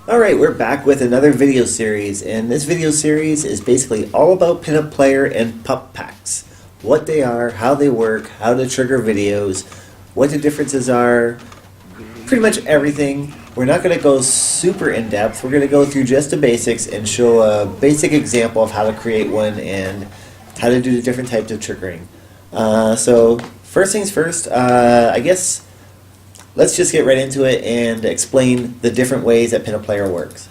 Alright, we're back with another video series, and this video series is basically all about PinUP Player and Pup-Packs. What they are, how they work, how to trigger videos, what the differences are, pretty much everything. We're not going to go super in-depth, we're going to go through just the basics and show a basic example of how to create one and how to do the different types of triggering. So, first things first, I guess let's just get right into it and explain the different ways that PinUP Player works.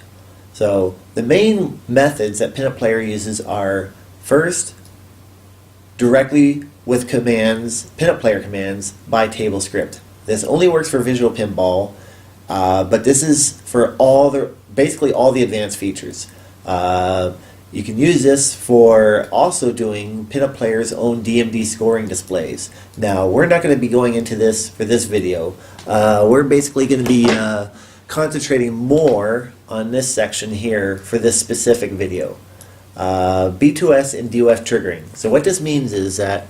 So the main methods that PinUP Player uses are, first, directly with commands, PinUP Player commands by table script. This only works for Visual Pinball, but this is for basically all the advanced features. You can use this for also doing PinUP Player's own DMD scoring displays. Now, we're not going to be going into this for this video. We're basically going to be concentrating more on this section here for this specific video. B2S and DOF triggering. So what this means is that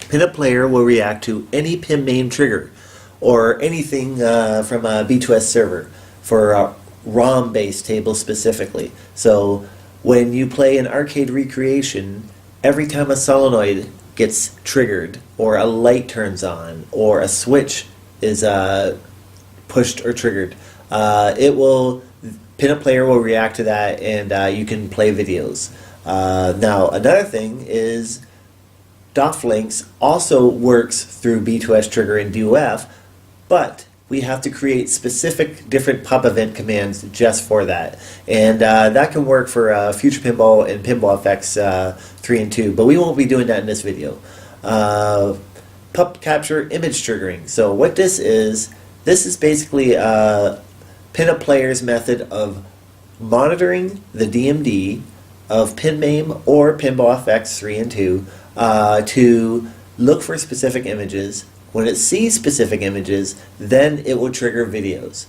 PinUP Player will react to any pin main trigger or anything from a B2S server for a ROM-based table specifically. So when you play an arcade recreation, every time a solenoid gets triggered, or a light turns on, or a switch is pushed or triggered, PinUP Player will react to that, and you can play videos. Now, another thing is Dof links also works through B2S trigger and DOF, but we have to create specific different PUP event commands just for that. And that can work for Future Pinball and Pinball FX 3 and 2, but we won't be doing that in this video. PUP capture image triggering. So what this is basically PinUP Player's method of monitoring the DMD of PinMAME or Pinball FX 3 and 2 to look for specific images. When it sees specific images, then it will trigger videos.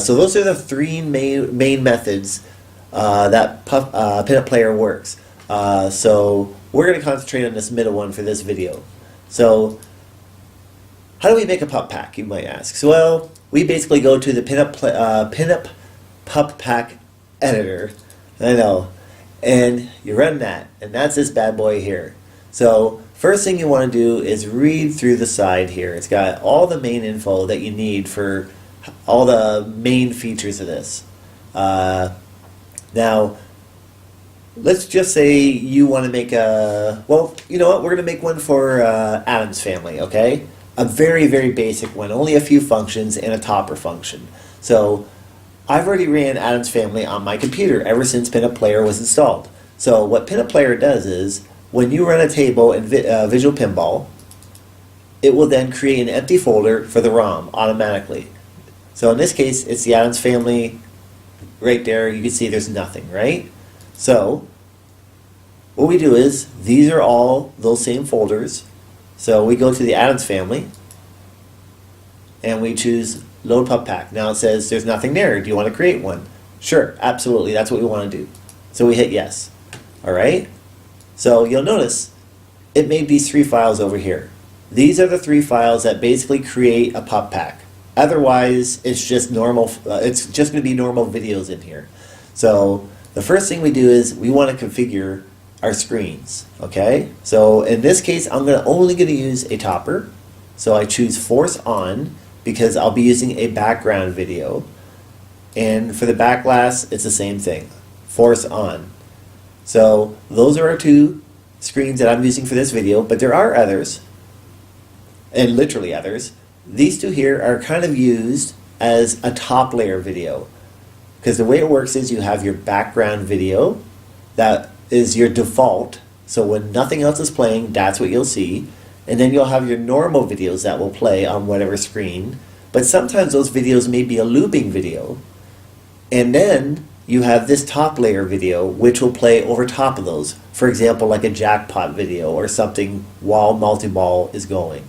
So those are the three main methods that PinUP Player works. So we're going to concentrate on this middle one for this video. So how do we make a Pup Pack, you might ask? So, well, we basically go to the PinUP Pup-Pack Editor, I know, and you run that, and that's this bad boy here. So first thing you want to do is read through the side here. It's got all the main info that you need for all the main features of this. Now, let's just say you want to make well, you know what, we're going to make one for Addam's family, okay? A very, very basic one, only a few functions and a topper function. So I've already ran Addam's family on my computer ever since PinUP Player was installed. So what PinUP Player does is, when you run a table in Visual Pinball, it will then create an empty folder for the ROM automatically. So in this case, it's the Addams family right there. You can see there's nothing, right? So what we do is, these are all those same folders. So we go to the Addams family, and we choose Load Pup Pack. Now it says there's nothing there. Do you want to create one? Sure, absolutely. That's what we want to do. So we hit yes. All right? So you'll notice it made these three files over here. These are the three files that basically create a Pup Pack. Otherwise, it's just normal. It's just going to be normal videos in here. So the first thing we do is we want to configure our screens. Okay. So in this case, I'm only going to use a topper. So I choose Force On because I'll be using a background video. And for the back glass, it's the same thing. Force On. So those are our two screens that I'm using for this video, but there are others, and literally others. These two here are kind of used as a top layer video, because the way it works is you have your background video that is your default, so when nothing else is playing, that's what you'll see, and then you'll have your normal videos that will play on whatever screen, but sometimes those videos may be a looping video, and then you have this top layer video which will play over top of those. For example, like a jackpot video or something while multi-ball is going.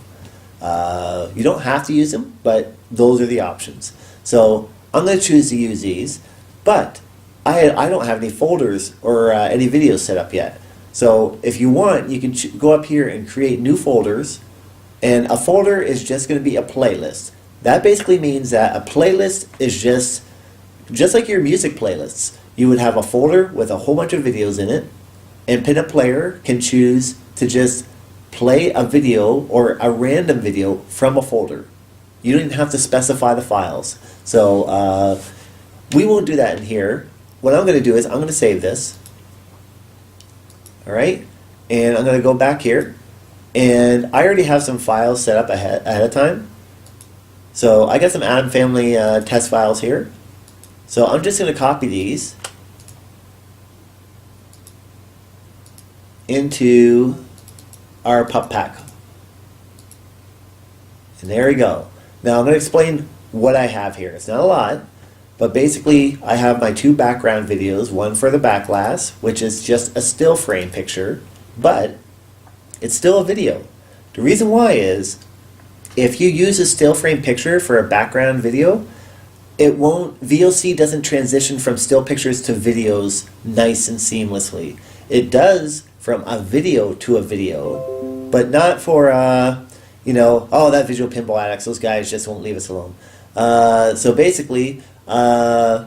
You don't have to use them, but those are the options. So I'm going to choose to use these, but I don't have any folders or any videos set up yet. So if you want, you can go up here and create new folders, and a folder is just going to be a playlist. That basically means that a playlist is just just like your music playlists, you would have a folder with a whole bunch of videos in it, and PinUP Player can choose to just play a video or a random video from a folder. You don't even have to specify the files. So we won't do that in here. What I'm going to do is I'm going to save this. All right, and I'm going to go back here, and I already have some files set up ahead of time. So I got some Addam family test files here. So I'm just going to copy these into our Pup-Pack. And there we go. Now I'm going to explain what I have here. It's not a lot, but basically I have my two background videos, one for the back glass, which is just a still frame picture, but it's still a video. The reason why is if you use a still frame picture for a background video, VLC doesn't transition from still pictures to videos nice and seamlessly. It does from a video to a video, but not for, you know, oh, that Visual Pinball addicts, those guys just won't leave us alone. So basically, we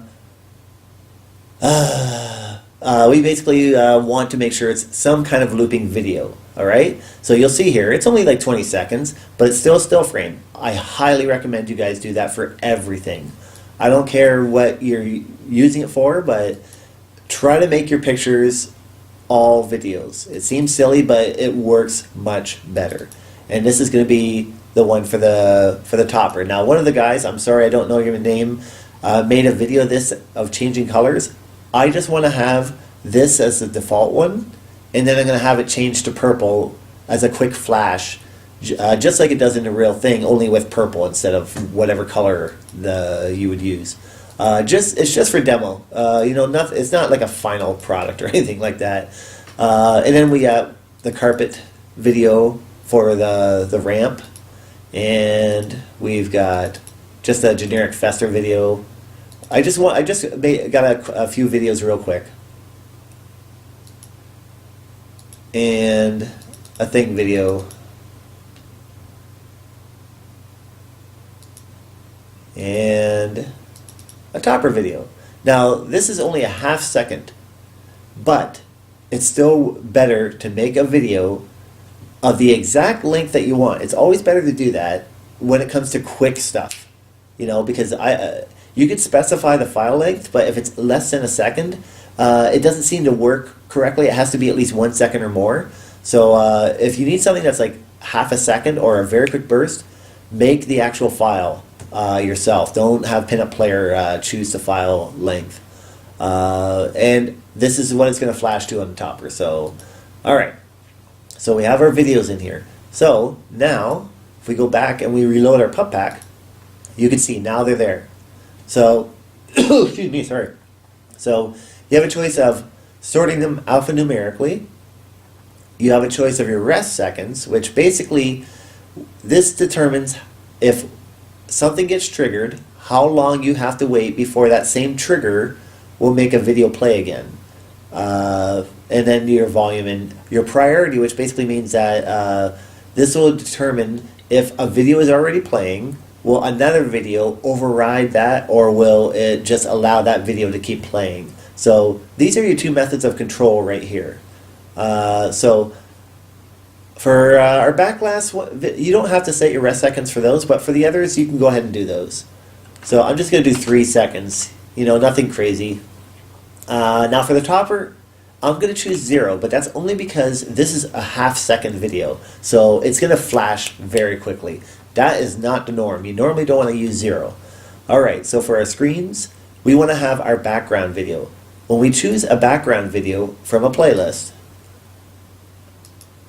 basically want to make sure it's some kind of looping video, all right? So you'll see here, it's only like 20 seconds, but it's still a still frame. I highly recommend you guys do that for everything. I don't care what you're using it for, but try to make your pictures all videos. It seems silly, but it works much better. And this is going to be the one for the topper. Now, one of the guys, I'm sorry I don't know your name, made a video of changing colors. I just want to have this as the default one, and then I'm going to have it change to purple as a quick flash, just like it does in the real thing, only with purple instead of whatever color you would use. It's just for demo. You know, it's not like a final product or anything like that. And then we got the carpet video for the ramp, and we've got just a generic Fester video. I just got a few videos real quick, and a thing video, and a topper video. Now this is only a half second, but it's still better to make a video of the exact length that you want. It's always better to do that when it comes to quick stuff, you know, because you could specify the file length, but if it's less than a second, it doesn't seem to work correctly. It has to be at least 1 second or more. So if you need something that's like half a second or a very quick burst, make the actual file yourself. Don't have PinUP Player choose the file length. And this is what it's going to flash to on the topper. So, all right. So we have our videos in here. So now, if we go back and we reload our Pup-Pack, you can see now they're there. So, excuse me, sorry. So you have a choice of sorting them alphanumerically. You have a choice of your rest seconds, which basically this determines if something gets triggered, how long you have to wait before that same trigger will make a video play again. And then your volume and your priority, which basically means that this will determine if a video is already playing, will another video override that, or will it just allow that video to keep playing? So these are your two methods of control right here. So for our back glass, you don't have to set your rest seconds for those, but for the others, you can go ahead and do those. So I'm just going to do 3 seconds, you know, nothing crazy. Now for the topper, I'm going to choose 0, but that's only because this is a half-second video, so it's going to flash very quickly. That is not the norm. You normally don't want to use 0. Alright, so for our screens, we want to have our background video. When we choose a background video from a playlist,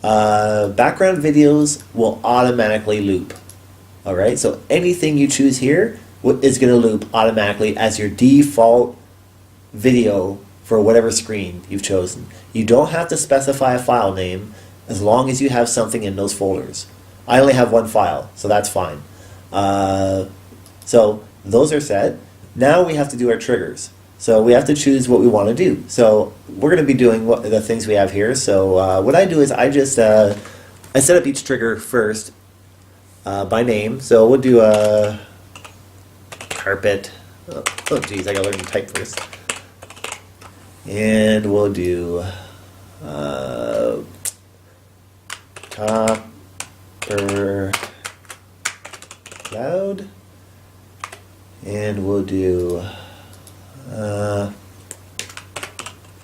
background videos will automatically loop. Alright, so anything you choose here is going to loop automatically as your default video for whatever screen you've chosen. You don't have to specify a file name as long as you have something in those folders. I only have one file, so that's fine. So those are set. Now we have to do our triggers. So we have to choose what we want to do. So we're going to be doing the things we have here. So what I do is I just I set up each trigger first by name. So we'll do a carpet Oh geez, I gotta learn to type first. And we'll do topper cloud, and we'll do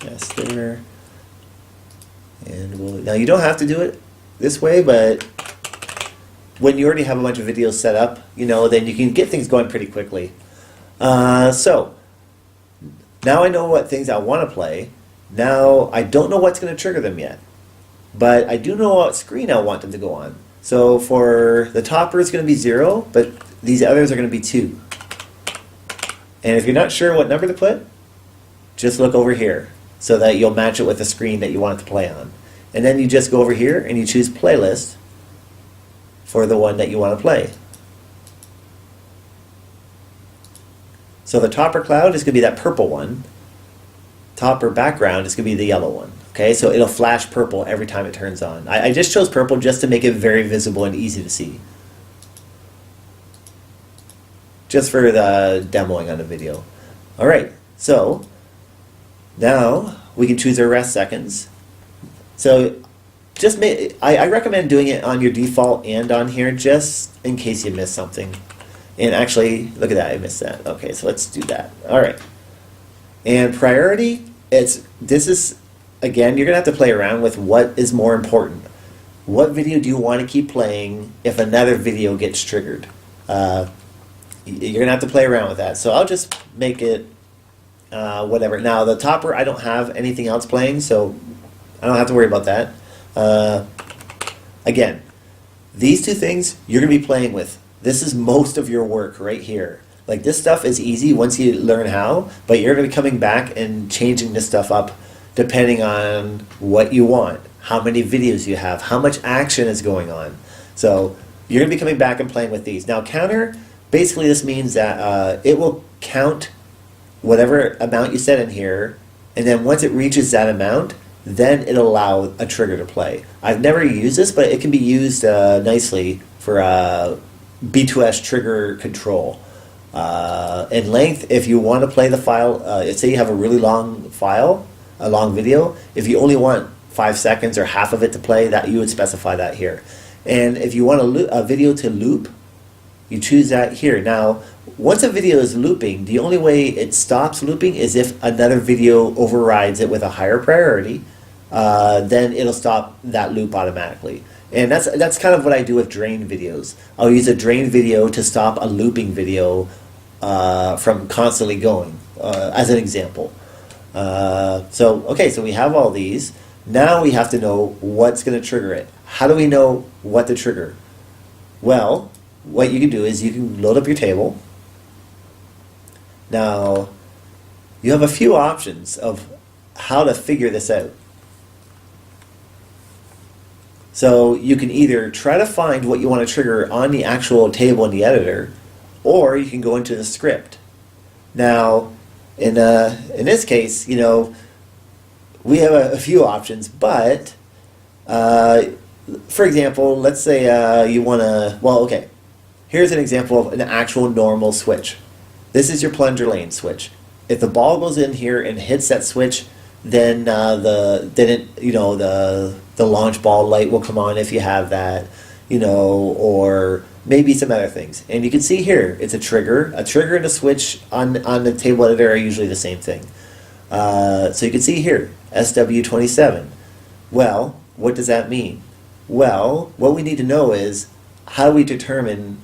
master, and we'll, now you don't have to do it this way, but when you already have a bunch of videos set up, you know, then you can get things going pretty quickly. So now I know what things I want to play. Now I don't know what's going to trigger them yet, but I do know what screen I want them to go on. So for the topper it's going to be 0, but these others are going to be 2. And if you're not sure what number to put, just look over here so that you'll match it with the screen that you want it to play on. And then you just go over here and you choose playlist for the one that you want to play. So the topper cloud is going to be that purple one. Topper background is going to be the yellow one. Okay, so it'll flash purple every time it turns on. I just chose purple just to make it very visible and easy to see. Just for the demoing on the video. Alright, so now we can choose our rest seconds. So just I recommend doing it on your default and on here just in case you miss something. And actually, look at that, I missed that. Okay, so let's do that. Alright. And priority, this is, again, you're going to have to play around with what is more important. What video do you want to keep playing if another video gets triggered? You're going to have to play around with that. So I'll just make it whatever. Now, the topper, I don't have anything else playing, so I don't have to worry about that. Again, these two things you're going to be playing with. This is most of your work right here. Like, this stuff is easy once you learn how, but you're going to be coming back and changing this stuff up depending on what you want, how many videos you have, how much action is going on. So you're going to be coming back and playing with these. Now, counter, basically this means that it will count whatever amount you set in here, and then once it reaches that amount, then it'll allow a trigger to play. I've never used this, but it can be used nicely for B2S trigger control. In length, if you want to play the file, say you have a really long file, a long video, if you only want 5 seconds or half of it to play, that you would specify that here. And if you want a video to loop, you choose that here. Now, once a video is looping, the only way it stops looping is if another video overrides it with a higher priority. Then it'll stop that loop automatically. And that's kind of what I do with drain videos. I'll use a drain video to stop a looping video from constantly going, as an example. So we have all these. Now we have to know what's going to trigger it. How do we know what to trigger? Well, what you can do is you can load up your table. Now, you have a few options of how to figure this out. So you can either try to find what you want to trigger on the actual table in the editor, or you can go into the script. Now, in this case, you know, we have a few options, but for example, let's say you want to, well, okay, here's an example of an actual normal switch. This is your plunger lane switch. If the ball goes in here and hits that switch, then the launch ball light will come on if you have that, you know, or maybe some other things. And you can see here, it's a trigger. A trigger and a switch on the table editor are usually the same thing. So you can see here, SW27. Well, what does that mean? Well, what we need to know is how do we determine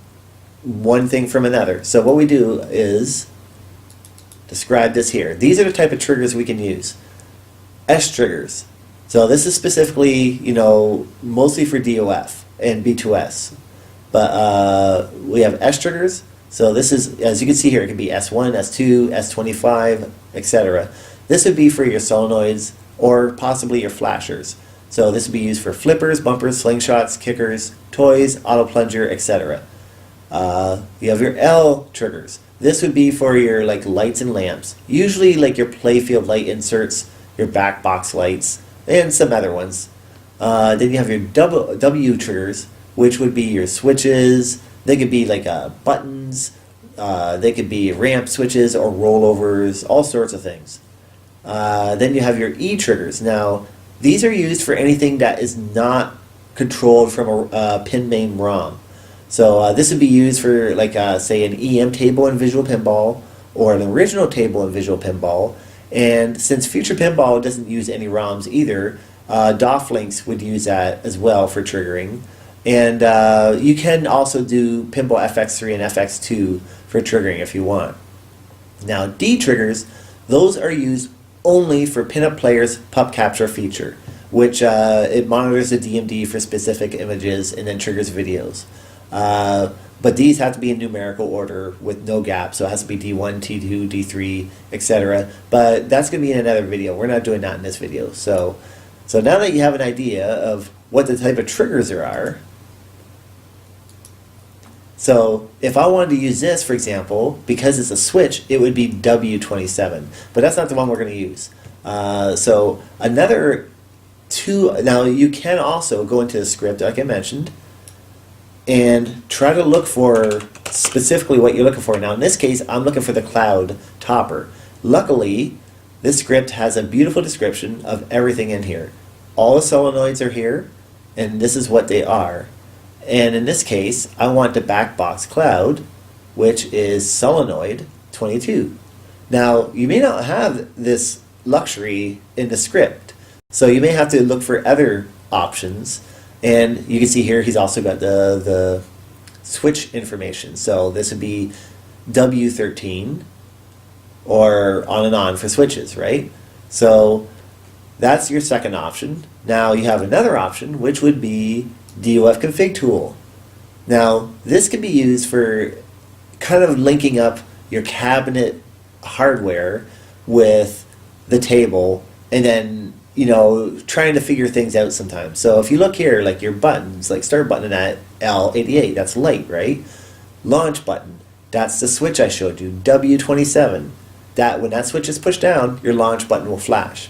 one thing from another. So what we do is describe this here. These are the type of triggers we can use. S triggers. So this is specifically, you know, mostly for DOF and B2S. But we have S triggers. So this is, as you can see here, it can be S1, S2, S25, etc. This would be for your solenoids or possibly your flashers. So this would be used for flippers, bumpers, slingshots, kickers, toys, auto plunger, etc. You have your L triggers. This would be for your like lights and lamps. Usually like your playfield light inserts, your back box lights, and some other ones. Then you have your W triggers, which would be your switches. They could be like buttons, They could be ramp switches or rollovers, all sorts of things. Then you have your E triggers. Now, these are used for anything that is not controlled from a pin main ROM. So this would be used for, like, say, an EM table in Visual Pinball or an original table in Visual Pinball. And since Future Pinball doesn't use any ROMs either, Dof Links would use that as well for triggering. And you can also do Pinball FX3 and FX2 for triggering if you want. Now, D triggers, those are used only for PinUP Player's Pup Capture feature, which it monitors the DMD for specific images and then triggers videos. But these have to be in numerical order with no gaps, so it has to be D1, T2, D3, etc. But that's going to be in another video. We're not doing that in this video. So now that you have an idea of what the type of triggers there are, so if I wanted to use this, for example, because it's a switch, it would be W27. But that's not the one we're going to use. So another two, now you can also go into the script, like I mentioned, and try to look for specifically what you're looking for. Now in this case, I'm looking for the cloud topper. Luckily, this script has a beautiful description of everything in here. All the solenoids are here, and this is what they are. And in this case, I want the back box cloud, which is solenoid 22. Now, you may not have this luxury in the script, so you may have to look for other options. And you can see here he's also got the switch information. So this would be W13 or on and on for switches, right? So that's your second option. Now you have another option, which would be Dof Config Tool. Now this can be used for kind of linking up your cabinet hardware with the table and then, you know, trying to figure things out sometimes. So if you look here, like your buttons, like start button at L88, that's light, right? Launch button, that's the switch I showed you, W27. That when that switch is pushed down, your launch button will flash.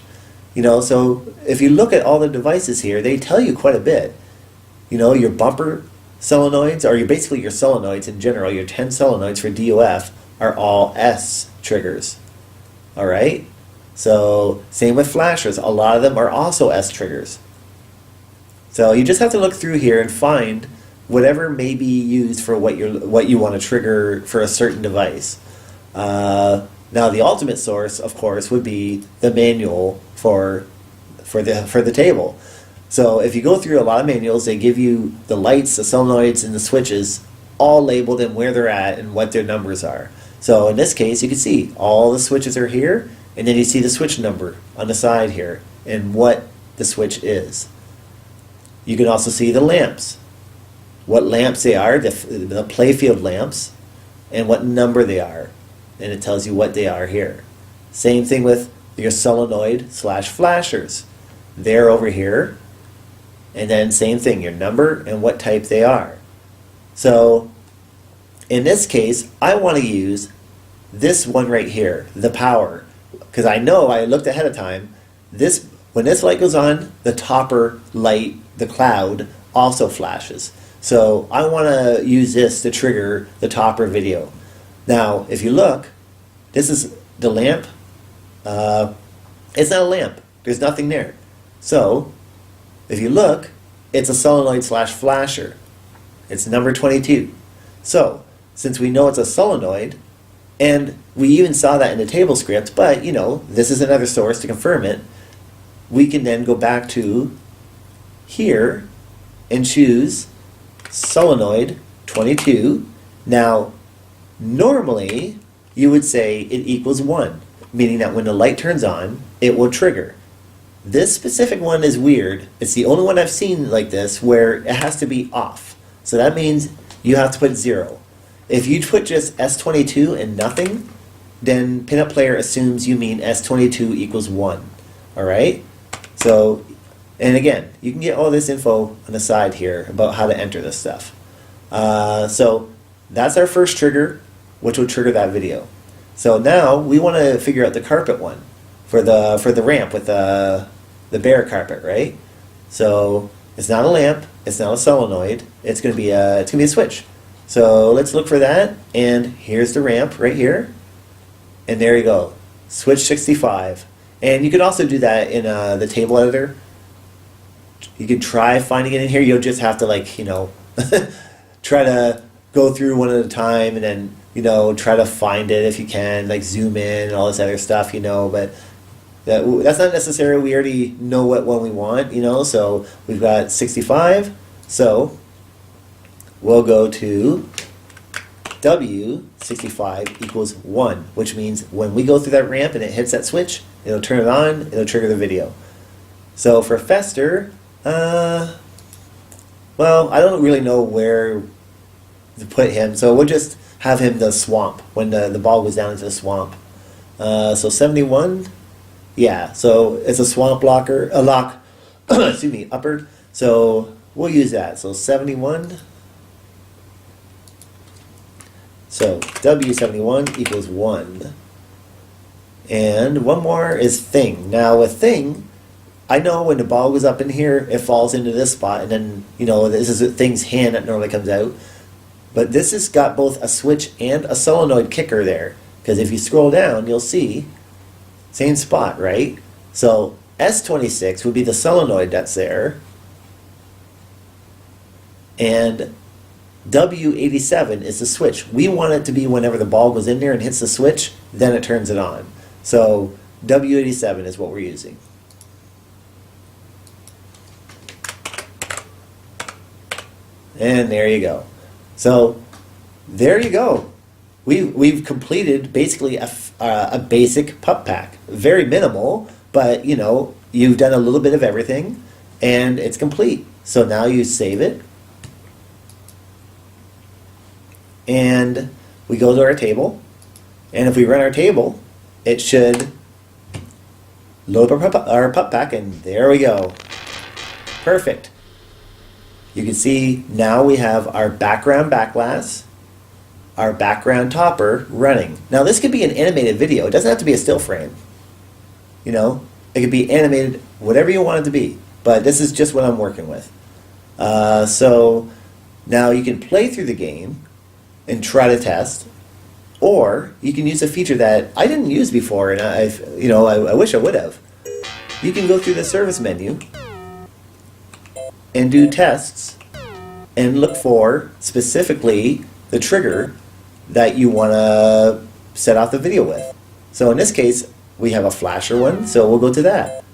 You know, so if you look at all the devices here, they tell you quite a bit. You know, your bumper solenoids, or basically your solenoids in general, your 10 solenoids for DOF are all S triggers. All right? So same with flashers. A lot of them are also S triggers. So you just have to look through here and find whatever may be used for what you want to trigger for a certain device. Now the ultimate source, of course, would be the manual for the table. So if you go through a lot of manuals, they give you the lights, the solenoids, and the switches all labeled and where they're at and what their numbers are. So in this case, you can see all the switches are here, and then you see the switch number on the side here and what the switch is. You can also see the lamps, what lamps they are, the playfield lamps, and what number they are. And it tells you what they are here. Same thing with your solenoid / flashers. They're over here. And then same thing, your number and what type they are. So in this case, I want to use this one right here, the power. Because I know, I looked ahead of time, when this light goes on, the topper light, the cloud, also flashes. So I want to use this to trigger the topper video. Now, if you look, this is the lamp. It's not a lamp. There's nothing there. So, if you look, it's a solenoid / flasher. It's number 22. So, since we know it's a solenoid, and we even saw that in the table script, but, you know, this is another source to confirm it, we can then go back to here and choose solenoid 22. Now, normally, you would say it equals 1, meaning that when the light turns on, it will trigger. This specific one is weird. It's the only one I've seen like this where it has to be off. So that means you have to put 0. If you put just S22 and nothing, then PinUP Player assumes you mean S22 equals 1. All right? So, and again, you can get all this info on the side here about how to enter this stuff. So that's our first trigger, which will trigger that video. So now we want to figure out the carpet one for the ramp with the bear carpet, right? So it's not a lamp, it's not a solenoid, it's going to be a switch. So let's look for that, and here's the ramp right here. And there you go, switch 65. And you can also do that in the table editor. You can try finding it in here. You'll just have to, like, you know, try to go through one at a time, and then, you know, try to find it if you can, like zoom in and all this other stuff, you know, but that's not necessary. We already know what one we want, you know, so we've got 65. So we'll go to W65 equals 1, which means when we go through that ramp and it hits that switch, it'll turn it on, it'll trigger the video. So for Fester, well, I don't really know where to put him, so we'll just have him the swamp, when the ball goes down into the swamp. So 71, yeah, so it's a swamp locker, a lock, excuse me, upper, so we'll use that. So 71, so W71 equals 1. And one more is thing. Now with thing, I know when the ball goes up in here, it falls into this spot, and then, you know, this is thing's hand that normally comes out. But this has got both a switch and a solenoid kicker there, because if you scroll down, you'll see, same spot, right? So S26 would be the solenoid that's there, and W87 is the switch. We want it to be whenever the ball goes in there and hits the switch, then it turns it on. So W87 is what we're using. And there you go. So there you go. We've completed basically a basic pup pack. Very minimal, but you know, you've done a little bit of everything and it's complete. So now you save it. And we go to our table, and if we run our table, it should load our pup pack, and there we go. Perfect. You can see now we have our background backglass, our background topper running. Now this could be an animated video. It doesn't have to be a still frame. You know, it could be animated, whatever you want it to be. But this is just what I'm working with. So now you can play through the game and try to test, or you can use a feature that I didn't use before, and I wish I would have. You can go through the service menu and do tests and look for specifically the trigger that you want to set off the video with. So in this case, we have a flasher one, so we'll go to that.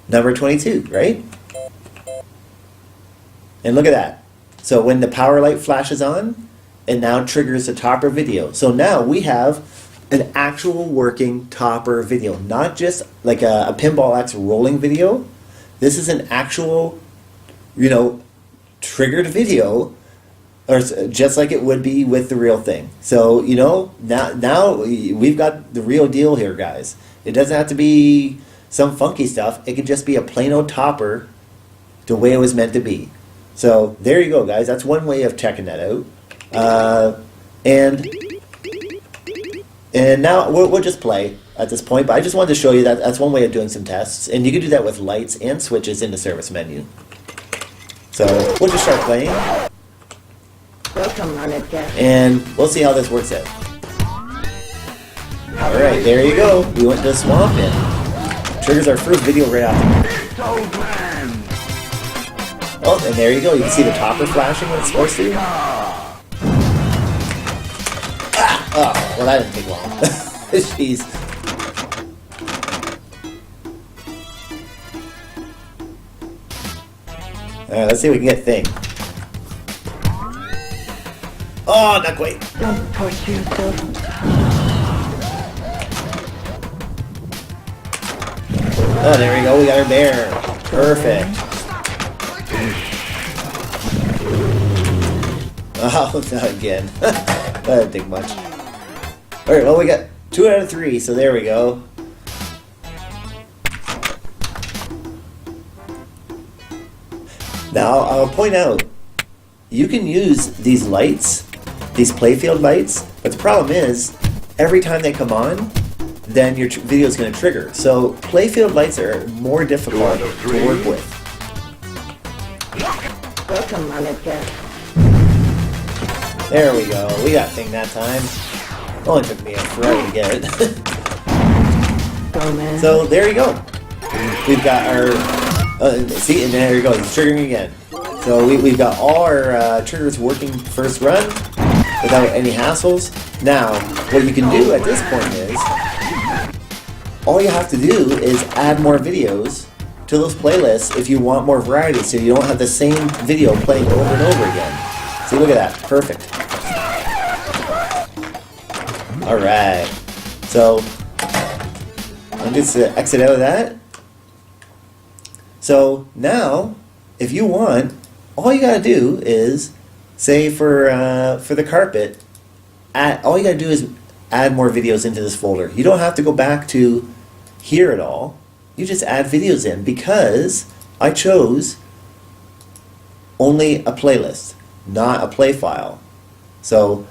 Number 22, right? And look at that. So when the power light flashes on, it now triggers the topper video. So now we have an actual working topper video, not just like a Pinball X rolling video. This is an actual, you know, triggered video, or just like it would be with the real thing. So, you know, now we've got the real deal here, guys. It doesn't have to be some funky stuff. It could just be a plain old topper the way it was meant to be. So there you go, guys. That's one way of checking that out. And now we'll just play at this point, but I just wanted to show you that that's one way of doing some tests, and you can do that with lights and switches in the service menu. So we'll just start playing, and we'll see how this works out. Alright, there you go. We went to the swamp and triggers our first video right after. Oh, and there you go. You can see the topper flashing when it's supposed to. Oh, well that didn't take long. Jeez. Alright, let's see if we can get thing. Oh, not quite. Don't torture yourself. Oh, there we go. We got our bear. Perfect. Oh, not again. That didn't take much. Alright, well, we got 2 out of 3, so there we go. Now, I'll point out, you can use these lights, these playfield lights, but the problem is, every time they come on, then your video is going to trigger. So, playfield lights are more difficult to work with. Welcome, Monica. There we go. We got thing that time. Only took me a forever to get it. Go, man. So there you go. We've got our see, and there you go. He's triggering again. So we've got all our triggers working first run without any hassles. Now, what you can do at this point is, all you have to do is add more videos to those playlists if you want more variety, so you don't have the same video playing over and over again. See, look at that. Perfect. Alright. So, I'm just going to exit out of that. So, now, if you want, all you got to do is, say for the carpet, all you got to do is add more videos into this folder. You don't have to go back to here at all. You just add videos in, because I chose only a playlist, not a play file. So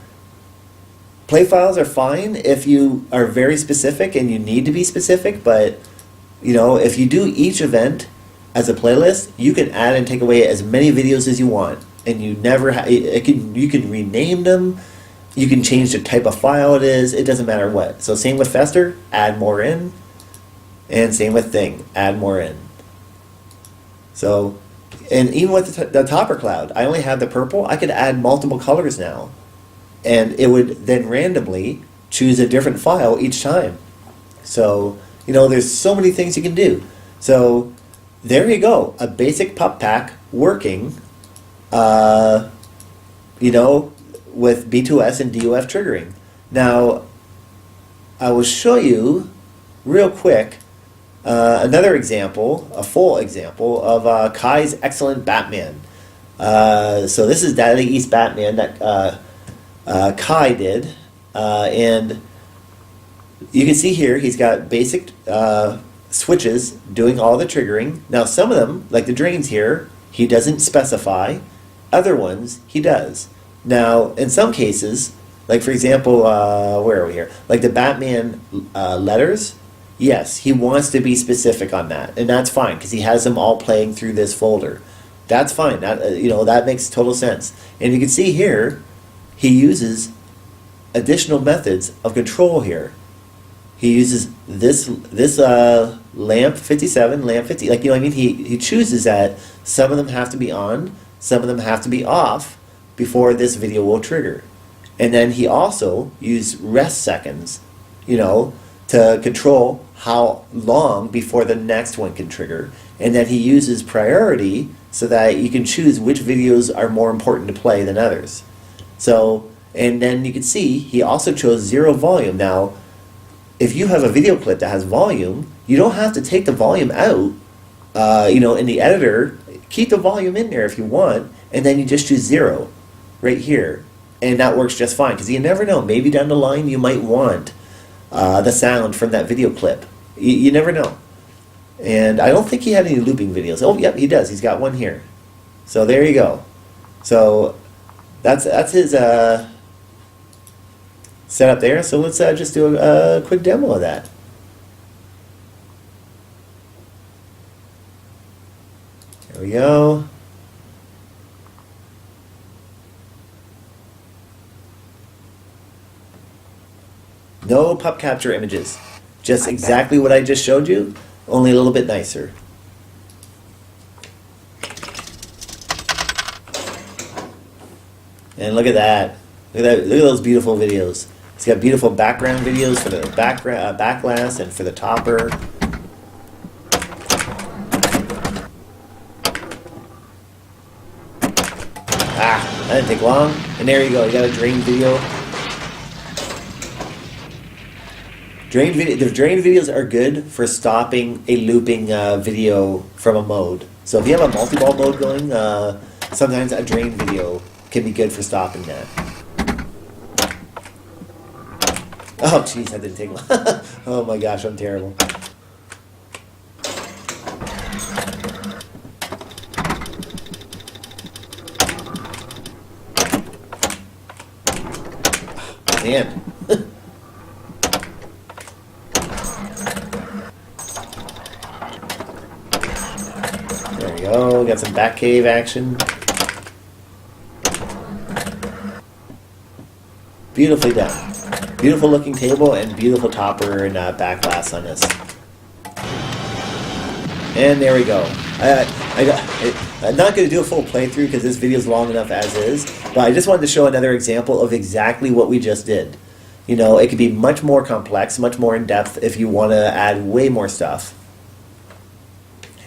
play files are fine if you are very specific and you need to be specific, but if you do each event as a playlist, you can add and take away as many videos as you want, and you never you can rename them, you can change the type of file it is, it doesn't matter what. So same with Fester, add more in, and same with Thing, add more in. So, and even with the topper cloud, I only have the purple. I could add multiple colors now, and it would then randomly choose a different file each time. So, there's so many things you can do. So, there you go, a basic Pup Pack working, with B2S and DOF triggering. Now, I will show you real quick another example, a full example of Kai's excellent Batman. So this is Daily East Batman that Kai did, and you can see here he's got basic switches doing all the triggering. Now some of them, like the drains here, he doesn't specify. Other ones he does. Now in some cases, like for example, where are we here? Like the Batman letters. Yes, he wants to be specific on that, and that's fine because he has them all playing through this folder. That's fine. That that makes total sense. And you can see here, he uses additional methods of control here. He uses this lamp 57, lamp 50. Like he chooses that some of them have to be on, some of them have to be off before this video will trigger. And then he also used rest seconds, to control how long before the next one can trigger. And then he uses priority so that you can choose which videos are more important to play than others. So, and then you can see he also chose 0 volume. Now, if you have a video clip that has volume, you don't have to take the volume out, in the editor. Keep the volume in there if you want, and then you just choose 0 right here. And that works just fine, because you never know. Maybe down the line you might want the sound from that video clip. You never know. And I don't think he had any looping videos. Oh, yep, he does. He's got one here. So there you go. So that's his setup there. So let's just do a quick demo of that. There we go. No pup capture images. Just exactly what I just showed you, only a little bit nicer. And look at that. Look at those beautiful videos. It's got beautiful background videos for the backlash and for the topper. That didn't take long. And there you go. You got a drain video. The drain videos are good for stopping a looping video from a mode. So if you have a multi-ball mode going, sometimes a drain video can be good for stopping that. Oh jeez, that didn't take long. Oh my gosh, I'm terrible. Man. There we go, got some back cave action. Beautifully done. Beautiful looking table and beautiful topper and back glass on this. And there we go. I'm not going to do a full playthrough because this video is long enough as is, but I just wanted to show another example of exactly what we just did. You know, it could be much more complex, much more in depth if you want to add way more stuff.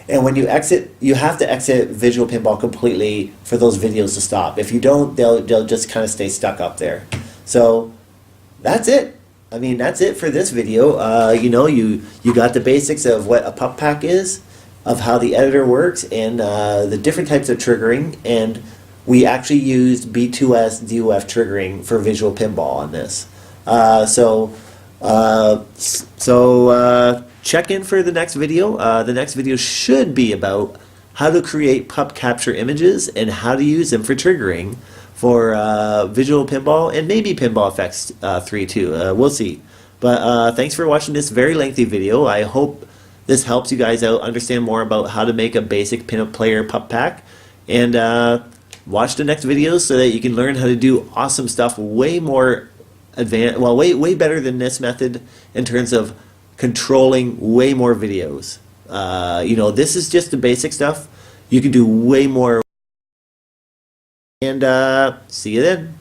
And when you exit, you have to exit Visual Pinball completely for those videos to stop. If you don't, they'll just kind of stay stuck up there. So that's it. I mean, that's it for this video. You know, you got the basics of what a Pup Pack is, of how the editor works, and the different types of triggering. And we actually used B2S DOF triggering for Visual Pinball on this. Check in for the next video. The next video should be about how to create pup capture images and how to use them for triggering for Visual Pinball and maybe Pinball Effects 3 too. We'll see. But thanks for watching this very lengthy video. I hope this helps you guys out understand more about how to make a basic PinUP Player Pup-Pack. And watch the next videos so that you can learn how to do awesome stuff way more advanced, well, way better than this method in terms of controlling way more videos. You know, this is just the basic stuff. You can do way more. And see you then.